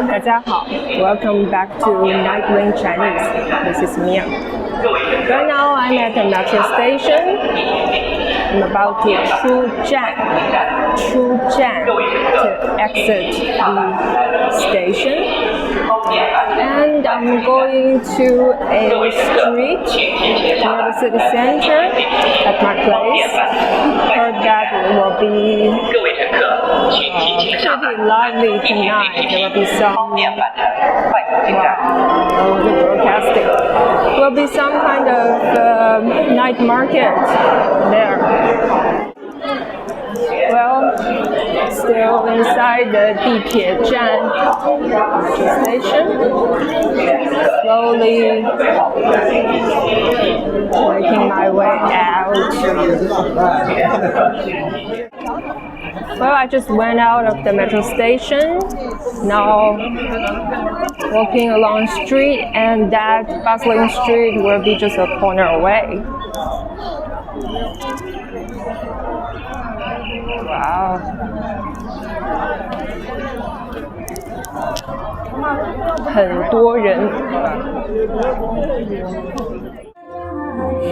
大家好 Welcome back to Nightwing Chinese. This is Mia. Right now I'm at the metro station. I'm about to Chujian to exit the station. And I'm going to a street near the city center at my place. Heard that it will be pretty lively tonight. There will be some broadcasting. There will be some kind of night market there. Well, still inside the 地铁站 station, slowly making my way out. Well, I just went out of the metro station, now walking along the street, and that bustling street will be just a corner away. Wow.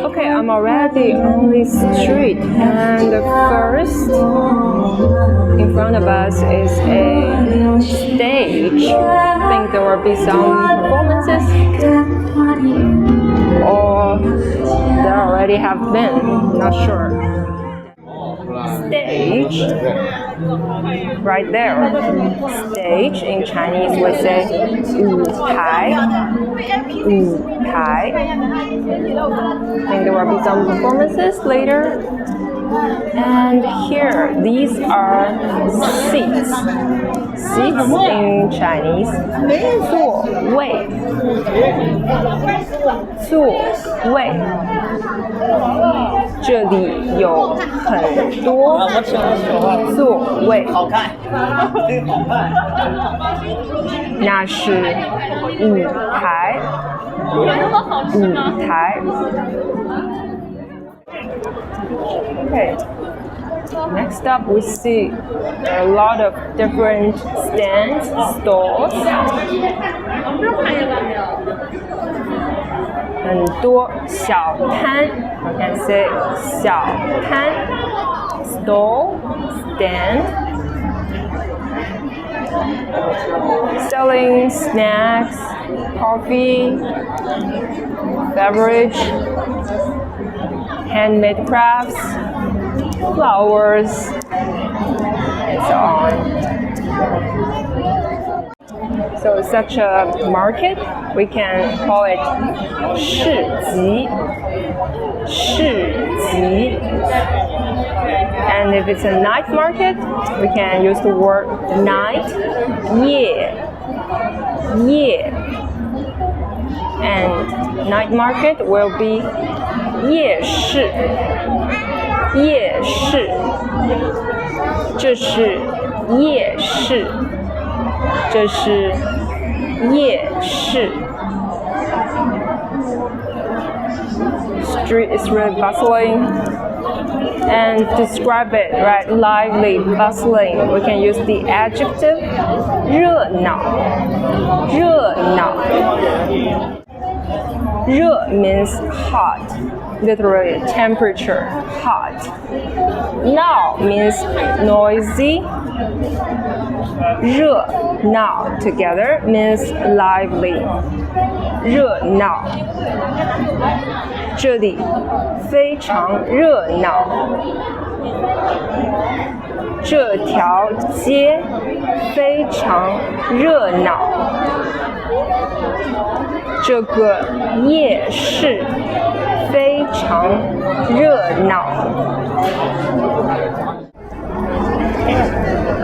Okay, I'm already on this street, and first in front of us is a stage. I think there will be some performances, or there already have been, not sure. Stage, right there. Stage in Chinese we say 舞台. I think there will be some performances later. And here, these are seats. Seats in Chinese, 座位. 座位. 这里有很多座位，那是舞台。Okay. Next up, we see a lot of different stands, stalls. 很多小摊 I can say 小摊 stall, stand, selling snacks, coffee, beverage, handmade crafts, flowers, and so on. So such a market, we can call it 市集. And if it's a night market, we can use the word night, 夜. And night market will be 夜市. 这是夜市. 这是夜市. Street is really bustling, and describe it, right? Lively, bustling. We can use the adjective 热闹. 热 means hot, literally temperature, hot. 闹 means noisy. 热闹 together means lively. 热闹，这里非常热闹。这条街非常热闹。这个夜市非常热闹。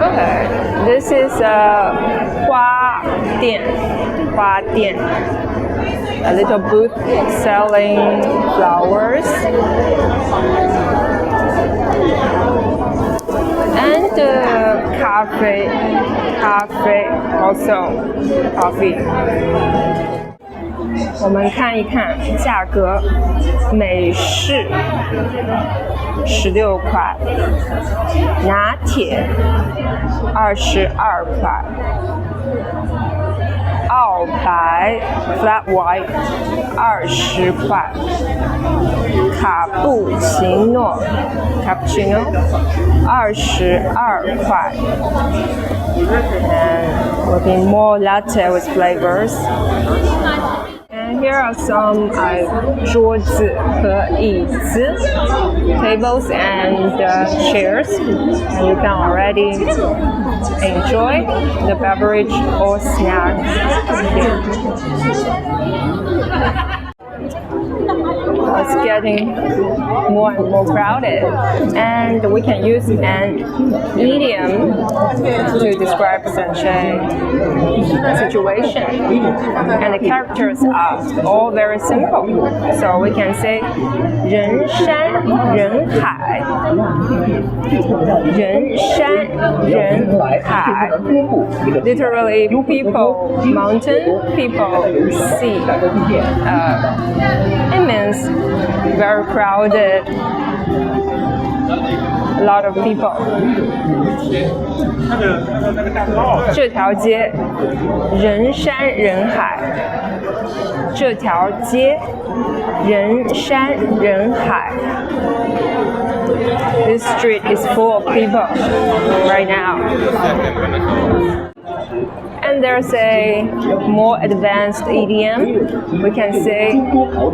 Okay, this is a 花店. A little booth selling flowers. And cafe also, coffee. 我们看一看价格，美式16块，拿铁22块，澳白 flat white 20块，卡布奇诺 cappuccino 22块。And looking more latte with flavors. And here are some 桌子和椅子 tables and chairs. And you can already enjoy the beverage or snacks here. It's getting more and more crowded, and we can use an idiom to describe such a situation. And the characters are all very simple. So we can say 人山人海，人山人海。Literally, people, mountain, people, sea. It means very crowded, a lot of people. 这条街人山人海，这条街人山人海。This street is full of people right now. And there's a more advanced idiom. We can say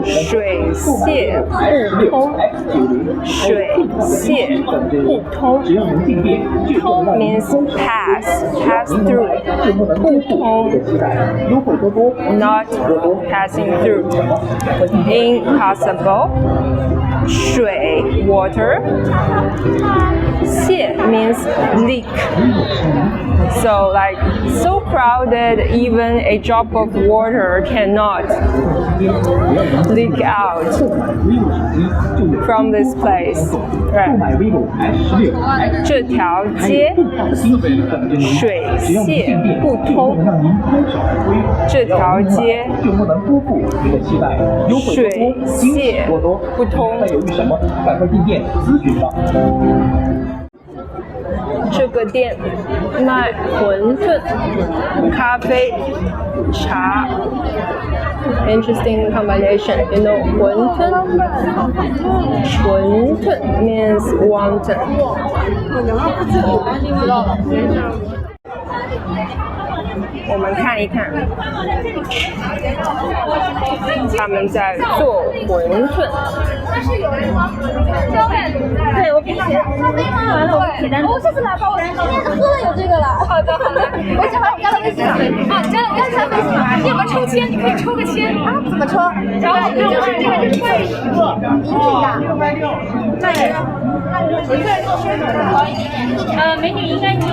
水泄不通，水泄不通。通 means pass through. 不通 not passing through. Impossible. 水 water. 泄 means leak. So like so crowded, even a drop of water cannot leak out from this place. Right. 这条街水泄不通。这条街水泄不通。这个店卖馄饨、咖啡、茶。Interesting combination. You know, 馄饨 means wonton. 我们看一看，他们在做馄饨。对，我给你写。完了，我写单。我下次来吧，我今天喝了有这个了。好的，好的。我加了我加了微信了。啊，加了微信了。你有个抽签，你可以抽个签啊？怎么抽？然后就是这个就是卖一个饮品的。对。你在做宣传的。美女应该90。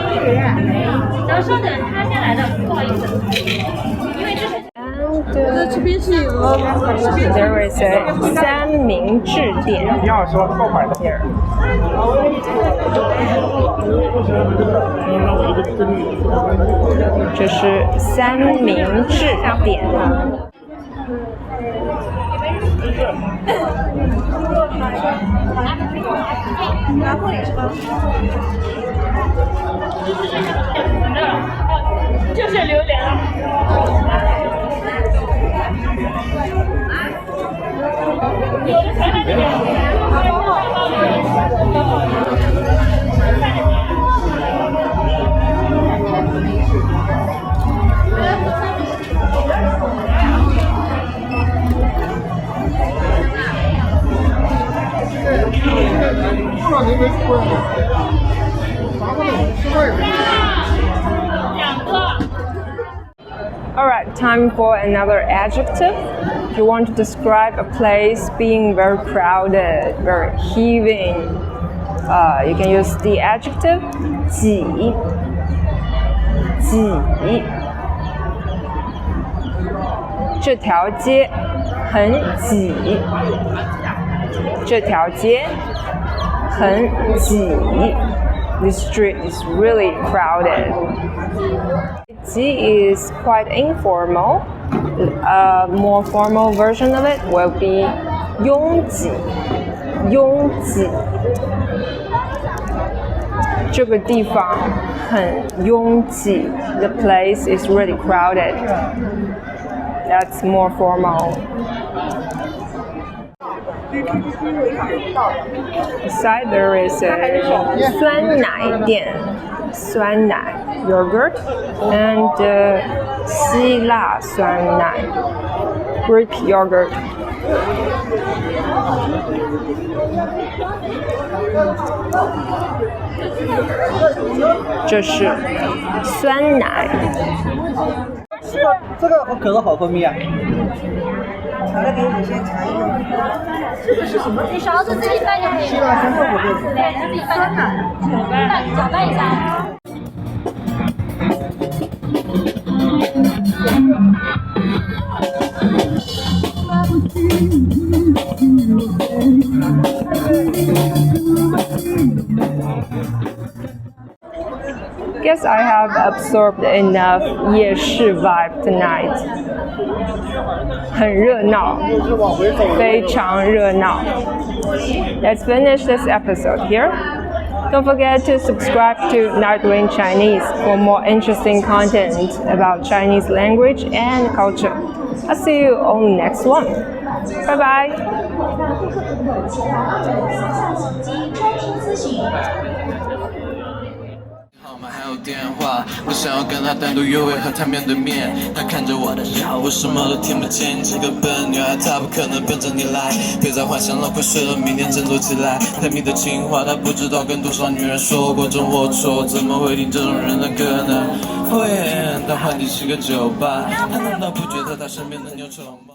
然后稍等，他先来的，不好意思，因为这是。这边是有 There is a 三明治店。要说购买的店。这是三明治店。拿破里是吧？就是榴莲。Alright, time for another adjective. If you want to describe a place being very crowded, very heaving, you can use the adjective 挤。挤。这条街很挤。这条街很挤。This street is really crowded. 挤 is quite informal, A more formal version of it will be 拥挤，拥挤。这个地方很拥挤。The place is really crowded. That's more formal. Beside there is a 酸奶店，酸奶 yogurt and 希腊酸奶 Greek yogurt. 这是酸奶。这个可乐好蜂蜜啊！调了给你先尝一个。这个是什么？你勺子自己拌就可以了。对，自己拌就搅拌一下。Guess I have absorbed enough 夜市 vibe tonight. 很热闹，非常热闹。Let's finish this episode here. Don't forget to subscribe to Nightwind Chinese for more interesting content about Chinese language and culture. I'll see you on the next one. Bye bye. 号码还有电话，我想要跟他单独约会，和他面对面。他看着我的笑，我什么都听不见。这个笨女孩，她不可能跟着你来，别再幻想了，快睡了，明天振作起来。甜蜜的情话，她不知道跟多少女人说过，真龌龊，怎么会听这种人的歌呢？敷衍，她换地是个酒吧，她难道不觉得她身边的牛臭吗？